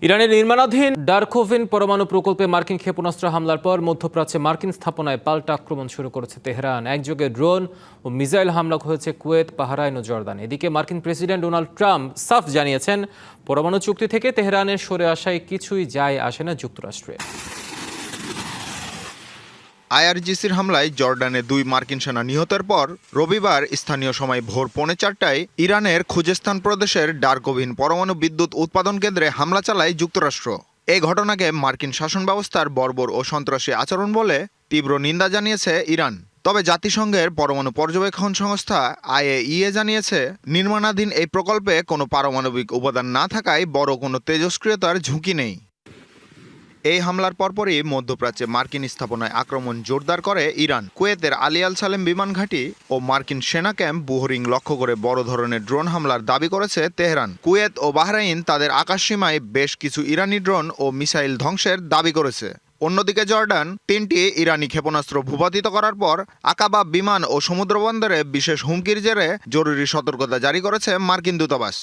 ইরানের নির্মাণাধীন ডারকোভিন পরমাণু প্রকল্পে মার্কিন ক্ষেপণাস্ত্র হামলার পর মধ্যপ্রাচ্যে মার্কিন স্থাপনায় পাল্টা আক্রমণ শুরু করেছে তেহরান। একযোগে ড্রোন ও মিসাইল হামলা হয়েছে কুয়েত, বাহরাইন ও জর্দান। এদিকে মার্কিন প্রেসিডেন্ট ডোনাল্ড ট্রাম্প সাফ জানিয়েছেন, পরমাণু চুক্তি থেকে তেহরানের সরে আসায় কিছুই যায় আসে না যুক্তরাষ্ট্রে। আইআরজিসির হামলায় জর্ডানে 2 মার্কিন সেনা নিহতের পর রবিবার স্থানীয় সময় ভোর 3:45টায় ইরানের খুজেস্তান প্রদেশের ডারকোভিন পরমাণু বিদ্যুৎ উৎপাদন কেন্দ্রে হামলা চালায় যুক্তরাষ্ট্র। এই ঘটনাকে মার্কিন শাসন ব্যবস্থার বর্বর ও সন্ত্রাসী আচরণ বলে তীব্র নিন্দা জানিয়েছে ইরান। তবে জাতিসংঘের পরমাণু পর্যবেক্ষণ সংস্থা IAEA জানিয়েছে, নির্মাণাধীন এই প্রকল্পে কোনো পারমাণবিক উপাদান না থাকায় বড় কোনো তেজস্ক্রিয়তার ঝুঁকি নেই। এই হামলার পরপরই মধ্যপ্রাচ্যে মার্কিন স্থাপনায় আক্রমণ জোরদার করে ইরান। কুয়েতের আলী আল সালেম বিমান ঘাঁটি ও মার্কিন সেনা ক্যাম্প বুহরিং লক্ষ্য করে বড় ধরনের ড্রোন হামলার দাবি করেছে তেহরান। কুয়েত ও বাহরাইন তাদের আকাশসীমায় বেশ কিছু ইরানি ড্রোন ও মিসাইল ধ্বংসের দাবি করেছে। অন্যদিকে জর্ডান 3টি ইরানি ক্ষেপণাস্ত্র ভূপাতিত করার পর আকাবা বিমান ও সমুদ্রবন্দরে বিশেষ হুমকির জেরে জরুরি সতর্কতা জারি করেছে মার্কিন দূতাবাস।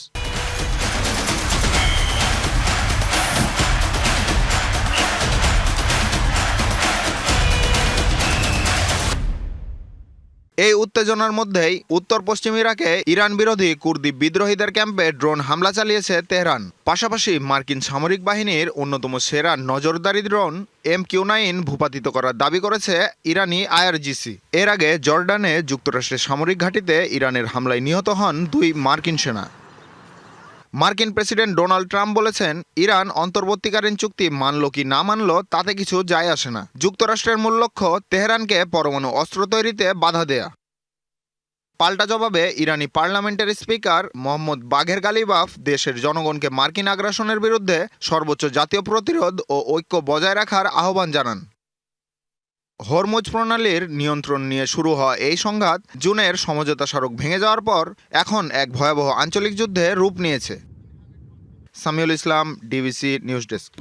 এই উত্তেজনার মধ্যেই উত্তর পশ্চিম ইরাকে ইরান বিরোধী কুর্দি বিদ্রোহীদের ক্যাম্পে ড্রোন হামলা চালিয়েছে তেহরান। পাশাপাশি মার্কিন সামরিক বাহিনীর অন্যতম সেরা নজরদারি ড্রোন MQ-9 ভূপাতিত করার দাবি করেছে ইরানি IRGC। এর আগে জর্ডানে যুক্তরাষ্ট্রের সামরিক ঘাঁটিতে ইরানের হামলায় নিহত হন 2 মার্কিন সেনা। মার্কিন প্রেসিডেন্ট ডোনাল্ড ট্রাম্প বলেছেন, ইরান অন্তর্বর্তীকালীন চুক্তি মানল কি না মানল তাতে কিছু যায় আসে না। যুক্তরাষ্ট্রের মূল লক্ষ্য তেহরানকে পরমাণু অস্ত্র তৈরিতে বাধা দেয়া। পাল্টা জবাবে ইরানি পার্লামেন্টের স্পিকার মোহাম্মদ বাঘের গালিবাফ দেশের জনগণকে মার্কিন আগ্রাসনের বিরুদ্ধে সর্বোচ্চ জাতীয় প্রতিরোধ ও ঐক্য বজায় রাখার আহ্বান জানান। হরমুজ প্রণালীর নিয়ন্ত্রণ নিয়ে শুরু হওয়া এই সংঘাত জুনের সমঝোতা স্মারক ভেঙে যাওয়ার পর এখন এক ভয়াবহ আঞ্চলিক যুদ্ধে রূপ নিয়েছে। সামিউল ইসলাম, ডিবিসি নিউজ ডেস্ক।